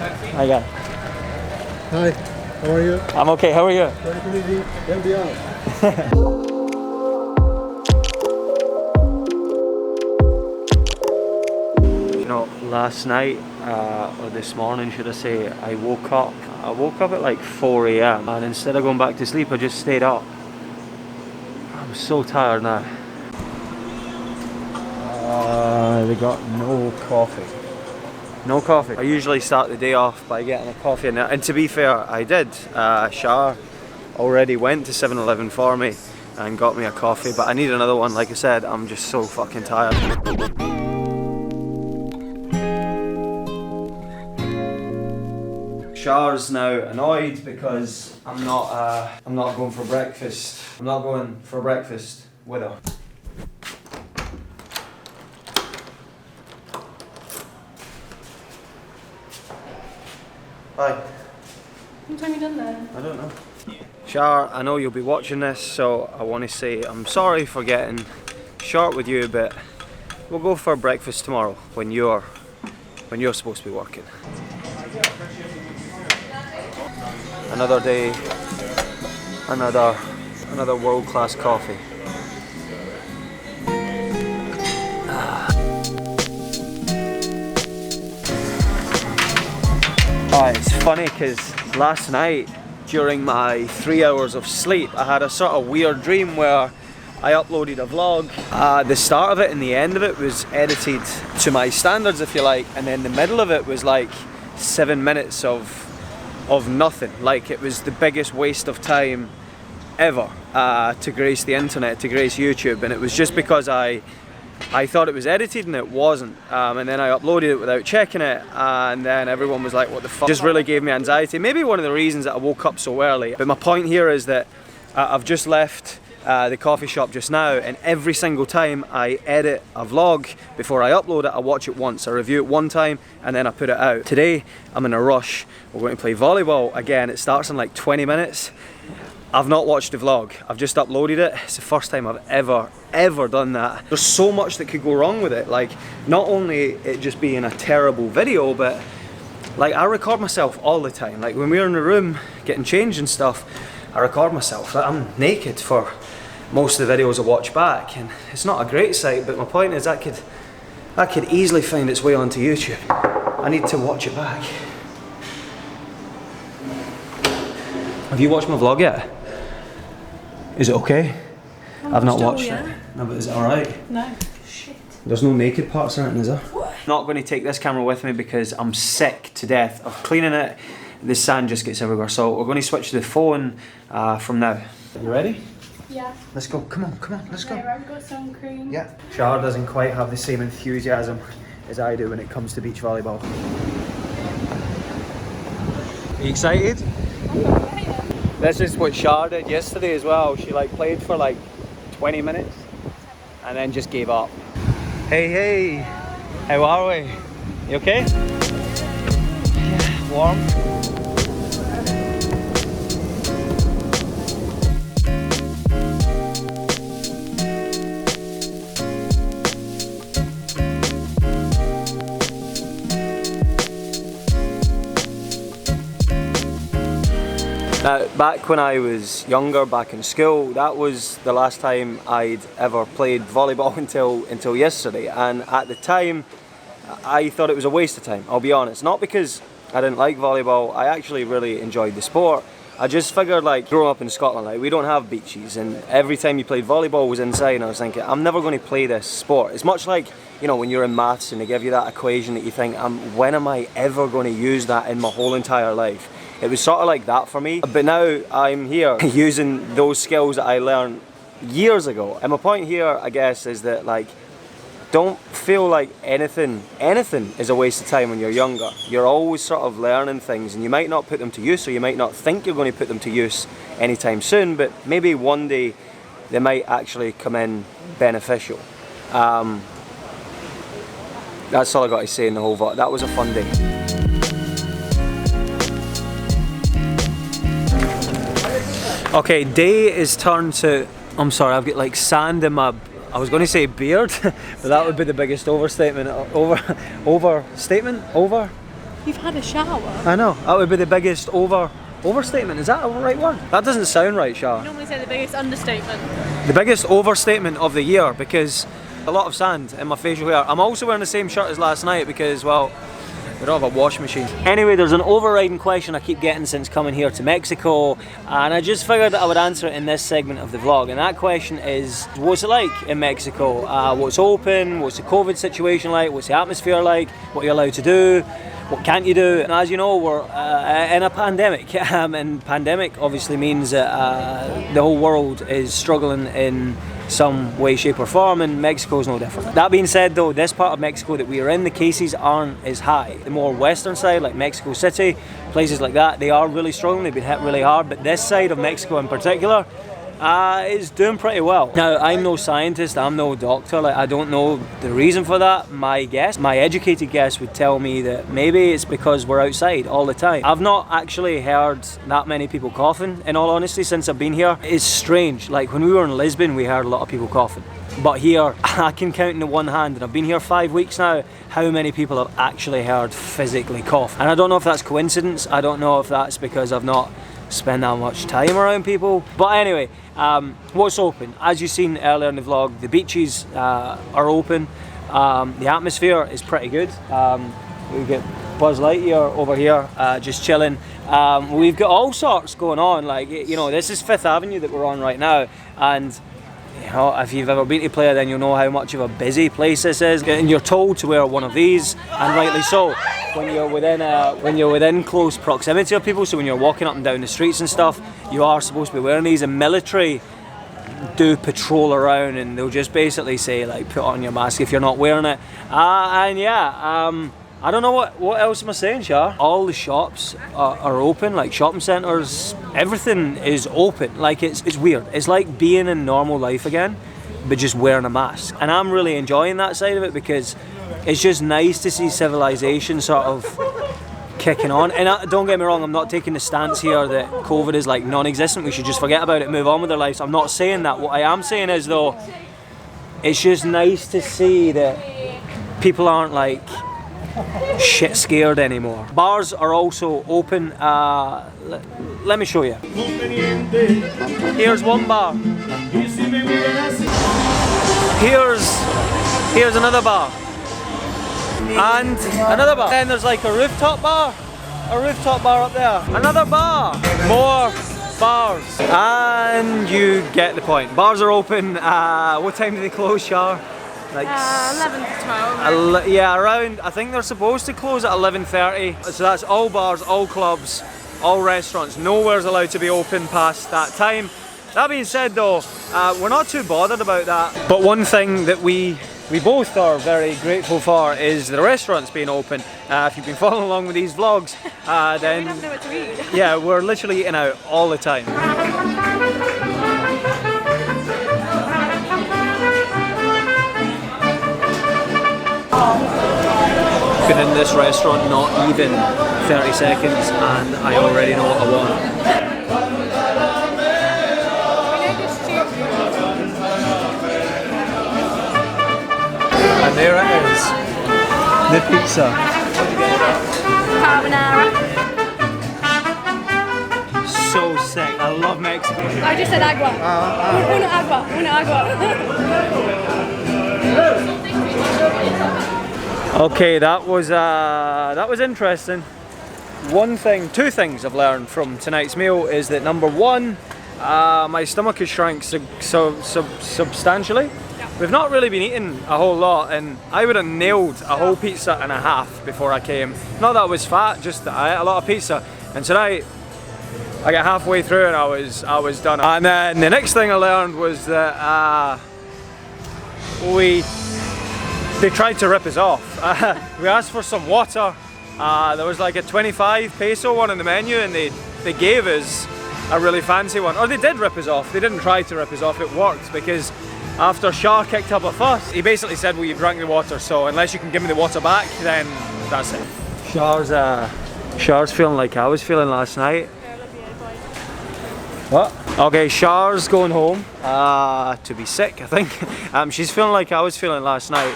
Hi, guy. Hi, how are you? I'm okay, how are you? You know, last night, or this morning should I say, I woke up at like 4 AM and instead of going back to sleep I just stayed up. I'm so tired now. They got no coffee. No coffee. I usually start the day off by getting a coffee, and to be fair, I did. Shah already went to 7-Eleven for me and got me a coffee, but I need another one. Like I said, I'm just so fucking tired. Shah's now annoyed because I'm not going for breakfast. I'm not going for breakfast with her. Hi. What time have you done then? I don't know. Shar, I know you'll be watching this, so I want to say I'm sorry for getting short with you, but we'll go for breakfast tomorrow when you're supposed to be working. Another day, another world-class coffee. It's funny because last night during my 3 hours of sleep I had a sort of weird dream where I uploaded a vlog. The start of it and the end of it was edited to my standards, if you like, and then the middle of it was like 7 minutes of nothing. Like it was the biggest waste of time ever to grace the internet, to grace YouTube, and it was just because I thought it was edited and it wasn't, and then I uploaded it without checking it, and then everyone was like, what the fuck? Just really gave me anxiety. Maybe one of the reasons that I woke up so early. But my point here is that I've just left the coffee shop just now, and every single time I edit a vlog, before I upload it, I watch it once, I review it one time, and then I put it out. Today, I'm in a rush. We're going to play volleyball again. It starts in like 20 minutes. I've not watched the vlog, I've just uploaded it. It's the first time I've ever done that. There's so much that could go wrong with it. Like, not only it just being a terrible video, but like I record myself all the time. Like when we're in the room getting changed and stuff, I record myself. Like, I'm naked for most of the videos I watch back, and it's not a great sight, but my point is that could easily find its way onto YouTube. I need to watch it back. Have you watched my vlog yet? Is it okay? I've not watched it. No, but is it alright? No. Shit. There's no naked parts in it, is there? What? Not going to take this camera with me because I'm sick to death of cleaning it. The sand just gets everywhere, so we're going to switch to the phone from now. You ready? Yeah. Let's go. Come on, let's go. I've got sun cream. Yeah. Shar doesn't quite have the same enthusiasm as I do when it comes to beach volleyball. Are you excited? This is what Shar did yesterday as well. She like played for like 20 minutes and then just gave up. Hey, how are we? You okay? Yeah, warm. Now, back when I was younger, back in school, that was the last time I'd ever played volleyball until yesterday, and at the time I thought it was a waste of time, I'll be honest. Not because I didn't like volleyball, I actually really enjoyed the sport. I just figured, like, growing up in Scotland, like, we don't have beaches, and every time you played volleyball was inside, and I was thinking, I'm never going to play this sport. It's much like, you know, when you're in maths and they give you that equation that you think, when am I ever going to use that in my whole entire life? It was sort of like that for me, but now I'm here using those skills that I learned years ago. And my point here, I guess, is that, like, don't feel like anything is a waste of time when you're younger. You're always sort of learning things, and you might not put them to use, or you might not think you're going to put them to use anytime soon, but maybe one day they might actually come in beneficial. That's all I got to say in the whole VOD. That was a fun day. Okay, day is turned to, I'm sorry, I've got like sand in my, I was going to say beard, but that would be the biggest overstatement. You've had a shower. I know. That would be the biggest overstatement. Is that a right word? That doesn't sound right, Shah. You normally say the biggest understatement. The biggest overstatement of the year, because a lot of sand in my facial hair. I'm also wearing the same shirt as last night because, well, we don't have a wash machine. Anyway, there's an overriding question I keep getting since coming here to Mexico, and I just figured that I would answer it in this segment of the vlog. And that question is, what's it like in Mexico? What's open? What's the COVID situation like? What's the atmosphere like? What are you allowed to do? What can't you do? And as you know, we're in a pandemic, and pandemic obviously means that the whole world is struggling in some way, shape or form, and Mexico is no different. That being said though, this part of Mexico that we are in, the cases aren't as high. The more western side, like Mexico City, places like that, they are really struggling, they've been hit really hard, but this side of Mexico in particular is doing pretty well. Now, I'm no scientist, I'm no doctor, like I don't know the reason for that. My educated guess would tell me that maybe it's because we're outside all the time. I've not actually heard that many people coughing, in all honesty, since I've been here. It's strange, like when we were in Lisbon, we heard a lot of people coughing. But here, I can count in the one hand, and I've been here 5 weeks now, how many people have actually heard physically cough. And I don't know if that's coincidence, I don't know if that's because I've not spend that much time around people. But anyway, what's open? As you've seen earlier in the vlog, the beaches are open. The atmosphere is pretty good. We get Buzz Lightyear over here just chilling. We've got all sorts going on, like, you know, this is 5th Avenue that we're on right now, and you know, if you've ever been to Playa, then you'll know how much of a busy place this is, and you're told to wear one of these, and rightly so, when you're within close proximity of people. So when you're walking up and down the streets and stuff, you are supposed to be wearing these. And military do patrol around, and they'll just basically say, like, put on your mask if you're not wearing it. And yeah, I don't know what else am I saying, Shah? All the shops are open, like shopping centres, everything is open. Like it's weird. It's like being in normal life again, but just wearing a mask. And I'm really enjoying that side of it because it's just nice to see civilization sort of kicking on. And don't get me wrong, I'm not taking the stance here that COVID is like non-existent, we should just forget about it, move on with our lives. I'm not saying that. What I am saying is though, it's just nice to see that people aren't like shit scared anymore. Bars are also open. Let me show you. Here's one bar. Here's another bar. And another bar. Then there's like a rooftop bar up there. Another bar. More bars. And you get the point. Bars are open. What time do they close, Shah? Like 11 to 12. Yeah, around. I think they're supposed to close at 11:30. So that's all bars, all clubs, all restaurants. Nowhere's allowed to be open past that time. That being said though, we're not too bothered about that. But one thing that we both are very grateful for is the restaurants being open. If you've been following along with these vlogs, then We don't know what to eat. yeah, we're literally eating out all the time. Been in this restaurant not even 30 seconds and I already know what I want. And there it is, the pizza. Carbonara. So sick, I love Mexico. I just said agua. Una agua. Okay, that was interesting. Two things I've learned from tonight's meal is that number one, my stomach has shrank substantially. Yeah. We've not really been eating a whole lot, and I would have nailed a whole pizza and a half before I came. Not that I was fat, just that I ate a lot of pizza. And tonight, I got halfway through and I was done. And then the next thing I learned was that they tried to rip us off. We asked for some water. There was like a 25 peso one on the menu, and they gave us a really fancy one. Or they did rip us off. They didn't try to rip us off. It worked because after Shah kicked up a fuss, he basically said, well, you drank the water, so unless you can give me the water back, then that's it. Shah's feeling like I was feeling last night. What? Okay, Shah's going home to be sick, I think. She's feeling like I was feeling last night.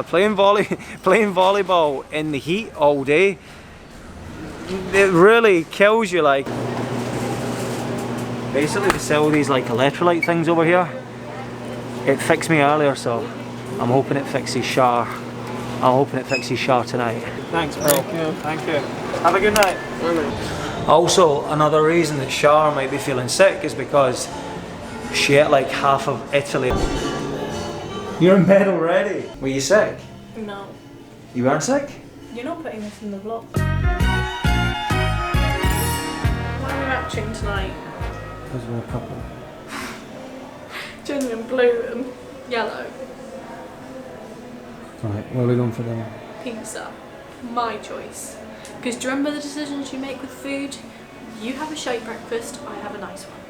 Playing volleyball in the heat all day. it really kills you. Like, basically they sell these like electrolyte things over here. It fixed me earlier, so I'm hoping it fixes Shar. I'm hoping it fixes Shar tonight. Thanks, bro. Thank you. Have a good night. Also, another reason that Shar might be feeling sick is because she ate like half of Italy. You're in bed already. Were you sick? No. You weren't sick? You're not putting this in the vlog. Why are we matching tonight? Because we're a couple. Genuine blue and yellow. Right, where are we going for dinner? Pizza. My choice. Because do you remember the decisions you make with food? You have a shite breakfast, I have a nice one.